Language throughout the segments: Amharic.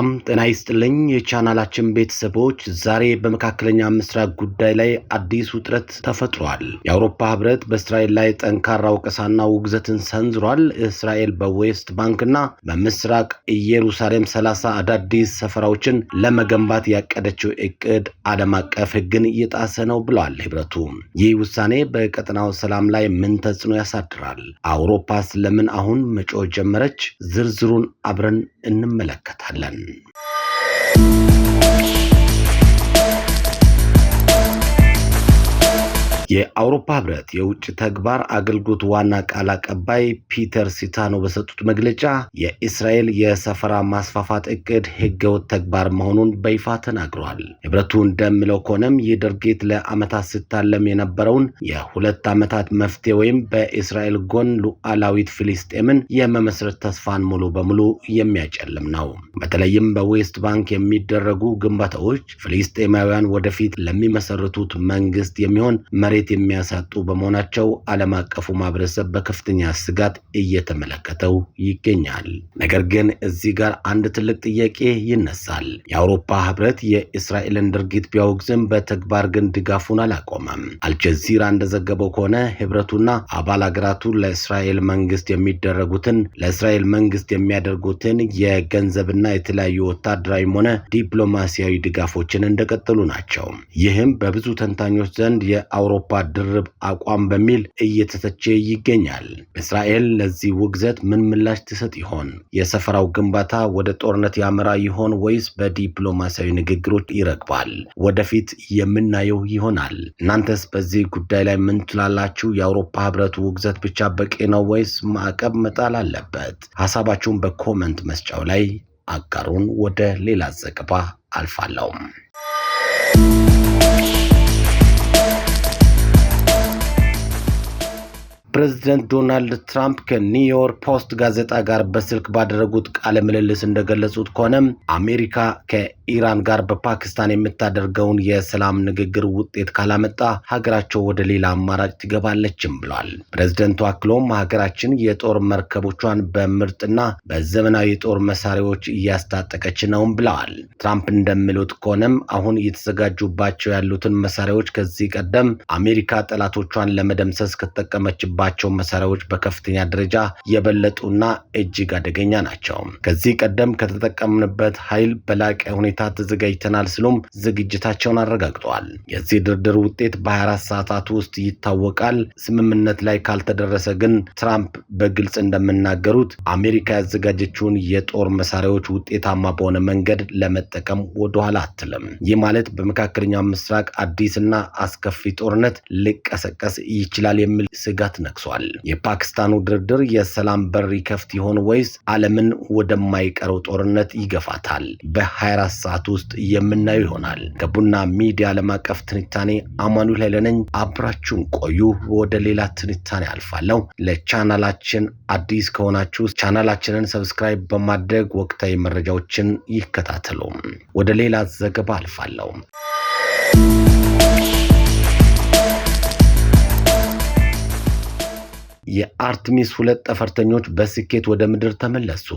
ሰላም ጤና ይስጥልኝ የቻናላችን ቤተሰቦች ዛሬ በመካከለኛ ምስራቅ ጉዳይ ላይ አዲስ ውጥረት ተፈጥሯል። የአውሮፓ ህብረት በእስራኤል ላይ ጠንካራ ወቀሳና ውግዘትን ሰንዝሯል። እስራኤል በዌስት ባንክና በምስራቅ ኢየሩሳሌም 30 አዳዲስ ሰፈራዎችን ለመገንባት ያቀደችው እቅድ ዓለም አቀፍ ህግን እየጣሰ ነው ብሏል ህብረቱ። ይህ ውሳኔ በቀጠናው ሰላም ላይ ምን ተጽዕኖ ያሳድራል? አውሮፓስ ለምን አሁን መጮህ ጀመረች? ዝርዝሩን አብረን እንመለከታለን። የአውሮፓ ህብረት የውጭ ተግባር አገልግሎት ዋና ቃል አቀባይ ፒተር ሲታኖ በሰጡት መግለጫ የእስራኤል የሰፈራ ማስፋፋት እቅድ ህገወጥ ተግባር መሆኑን በይፋ ተናግረዋል። ህብረቱ እንደሚለው ከሆነም ይህ ድርጊት ለዓመታት ሲታለም የነበረውን የሁለት ዓመታት መፍትሄ ወይም በእስራኤል ጎን ሉዓላዊት ፍልስጤምን የመመስረት ተስፋን ሙሉ በሙሉ የሚያጨልም ነው። በተለይም በዌስት ባንክ የሚደረጉ ግንባታዎች ፍልስጤማውያን ወደፊት ለሚመሰርቱት መንግስት የሚሆን መሬት የሚያሳጡ በመሆናቸው ዓለም አቀፉ ማህበረሰብ በከፍተኛ ስጋት እየተመለከተው ይገኛል። ነገር ግን እዚህ ጋር አንድ ትልቅ ጥያቄ ይነሳል። የአውሮፓ ህብረት የእስራኤልን ድርጊት ቢያወግዝም በተግባር ግን ድጋፉን አላቆመም። አልጀዚራ እንደዘገበው ከሆነ ህብረቱና አባል ሀገራቱ ለእስራኤል መንግስት የሚያደርጉትን የገንዘብና የተለያዩ ወታደራዊም ሆነ ዲፕሎማሲያዊ ድጋፎችን እንደቀጠሉ ናቸው። ይህም በብዙ ተንታኞች ዘንድ የአውሮፓ ድርብ አቋም በሚል እየተተቸ ይገኛል። እስራኤል ለዚህ ውግዘት ምን ምላሽ ትሰጥ ይሆን? የሰፈራው ግንባታ ወደ ጦርነት ያመራ ይሆን ወይስ በዲፕሎማሲያዊ ንግግሮች ይረግባል? ወደፊት የምናየው ይሆናል። እናንተስ በዚህ ጉዳይ ላይ ምን ትላላችሁ? የአውሮፓ ህብረቱ ውግዘት ብቻ በቂ ነው ወይስ ማዕቀብ መጣል አለበት? ሐሳባችሁን በኮመንት መስጫው ላይ አጋሩን። ወደ ሌላ ዘገባ አልፋለሁ። ፕሬዚደንት ዶናልድ ትራምፕ ከኒውዮርክ ፖስት ጋዜጣ ጋር በስልክ ባደረጉት ቃለ ምልልስ እንደገለጹት ከሆነ አሜሪካ ከኢራን ጋር በፓኪስታን የምታደርገውን የሰላም ንግግር ውጤት ካላመጣ ሀገራቸው ወደ ሌላ አማራጭ ትገባለችም ብለዋል። ፕሬዚደንቱ አክሎም ሀገራችን የጦር መርከቦቿን በምርጥና በዘመናዊ የጦር መሳሪያዎች እያስታጠቀች ነውም ብለዋል። ትራምፕ እንደሚሉት ከሆነም አሁን እየተዘጋጁባቸው ያሉትን መሳሪያዎች ከዚህ ቀደም አሜሪካ ጠላቶቿን ለመደምሰስ ከተጠቀመችባቸው መሳሪያዎች በከፍተኛ ደረጃ የበለጡና እጅግ አደገኛ ናቸው። ከዚህ ቀደም ከተጠቀምንበት ኃይል በላቀ ሁኔታ ተዘጋጅተናል ሲሉም ዝግጅታቸውን አረጋግጠዋል። የዚህ ድርድር ውጤት በ24 ሰዓታት ውስጥ ይታወቃል። ስምምነት ላይ ካልተደረሰ ግን ትራምፕ በግልጽ እንደሚናገሩት አሜሪካ ያዘጋጀችውን የጦር መሳሪያዎች ውጤታማ በሆነ መንገድ ለመጠቀም ወደኋላ አትልም። ይህ ማለት በመካከለኛው ምስራቅ አዲስና አስከፊ ጦርነት ሊቀሰቀስ ይችላል የሚል ስጋት ነግሷል። የፓኪስታኑ ድርድር የሰላም በር ይከፍት ይሆን ወይስ ዓለምን ወደማይቀረው ጦርነት ይገፋታል? በ24 ሰዓት ውስጥ የምናየው ይሆናል። ከቡና ሚዲያ ዓለም አቀፍ ትንታኔ አማኑኤል ኃይለ ነኝ። አብራችሁን ቆዩ። ወደ ሌላ ትንታኔ አልፋለሁ። ለቻናላችን አዲስ ከሆናችሁ ቻናላችንን ሰብስክራይብ በማድረግ ወቅታዊ መረጃዎችን ይከታተሉ። ወደ ሌላ ዘገባ አልፋለሁ። የአርቴሚስ 2 ጠፈርተኞች በስኬት ወደ ምድር ተመለሱ።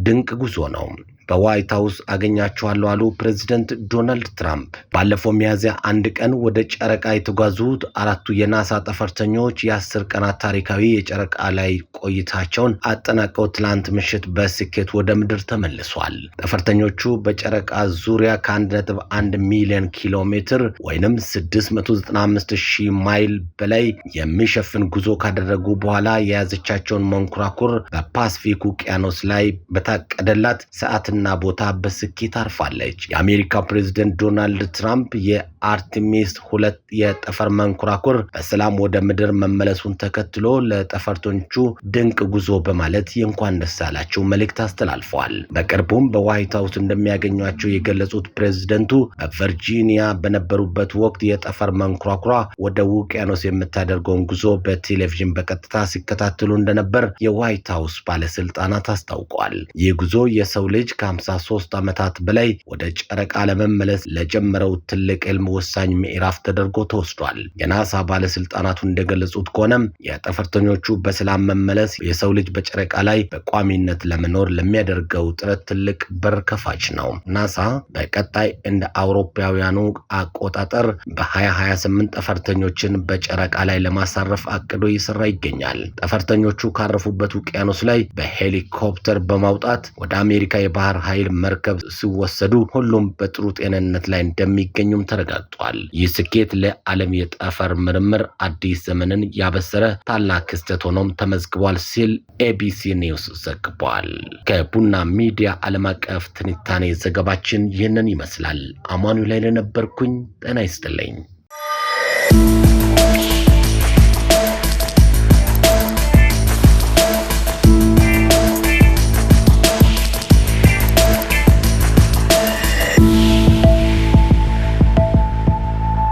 ድንቅ ጉዞ ነው። በዋይት ሃውስ አገኛቸዋለሁ አሉ ፕሬዚደንት ዶናልድ ትራምፕ። ባለፈው ሚያዝያ 1 ቀን ወደ ጨረቃ የተጓዙት አራቱ የናሳ ጠፈርተኞች የ10 ቀናት ታሪካዊ የጨረቃ ላይ ቆይታቸውን አጠናቀው ትላንት ምሽት በስኬት ወደ ምድር ተመልሷል። ጠፈርተኞቹ በጨረቃ ዙሪያ ከ1.1 ሚሊዮን ኪሎ ሜትር ወይንም 695,000 ማይል በላይ የሚሸፍን ጉዞ ካደረጉ በኋላ የያዘቻቸውን መንኮራኩር በፓሲፊክ ውቅያኖስ ላይ በታቀደላት ሰዓትና ቦታ በስኬት አርፋለች። የአሜሪካ ፕሬዝዳንት ዶናልድ ትራምፕ የአርቴሚስ 2 የጠፈር መንኮራኩር በሰላም ወደ ምድር መመለሱን ተከትሎ ለጠፈርተኞቹ ድንቅ ጉዞ በማለት የእንኳን ደስ ያላችሁ መልእክት አስተላልፈዋል። በቅርቡም በዋይት ሃውስ እንደሚያገኟቸው የገለጹት ፕሬዝዳንቱ በቨርጂኒያ በነበሩበት ወቅት የጠፈር መንኮራኩሯ ወደ ውቅያኖስ የምታደርገውን ጉዞ በቴሌቪዥን በቀጥታ ሲከታተሉ እንደነበር የዋይት ሃውስ ባለስልጣናት አስታውቀዋል። ይህ ጉዞ የሰው ልጅ ከ53 ዓመታት በላይ ወደ ጨረቃ ለመመለስ ለጀመረው ትልቅ ህልም ወሳኝ ምዕራፍ ተደርጎ ተወስዷል። የናሳ ባለስልጣናቱ እንደገለጹት ከሆነ የጠፈርተኞቹ በሰላም መመለስ የሰው ልጅ በጨረቃ ላይ በቋሚነት ለመኖር ለሚያደርገው ጥረት ትልቅ በር ከፋች ነው። ናሳ በቀጣይ እንደ አውሮፓውያኑ አቆጣጠር በ2028 ጠፈርተኞችን በጨረቃ ላይ ለማሳረፍ አቅዶ እየሰራ ይገኛል። ጠፈርተኞቹ ካረፉበት ውቅያኖስ ላይ በሄሊኮፕተር በማውጣት ወደ አሜሪካ የባህር ኃይል መርከብ ሲወሰዱ ሁሉም በጥሩ ጤንነት ላይ እንደሚገኙም ተረጋግጧል። ይህ ስኬት ለዓለም የጠፈር ምርምር አዲስ ዘመንን ያበሰረ ታላቅ ክስተት ሆኖም ተመዝግቧል ሲል ኤቢሲ ኒውስ ዘግቧል። ከቡና ሚዲያ ዓለም አቀፍ ትንታኔ ዘገባችን ይህንን ይመስላል። አማኑኤል ላይ ነበርኩኝ። ጤና ይስጥልኝ።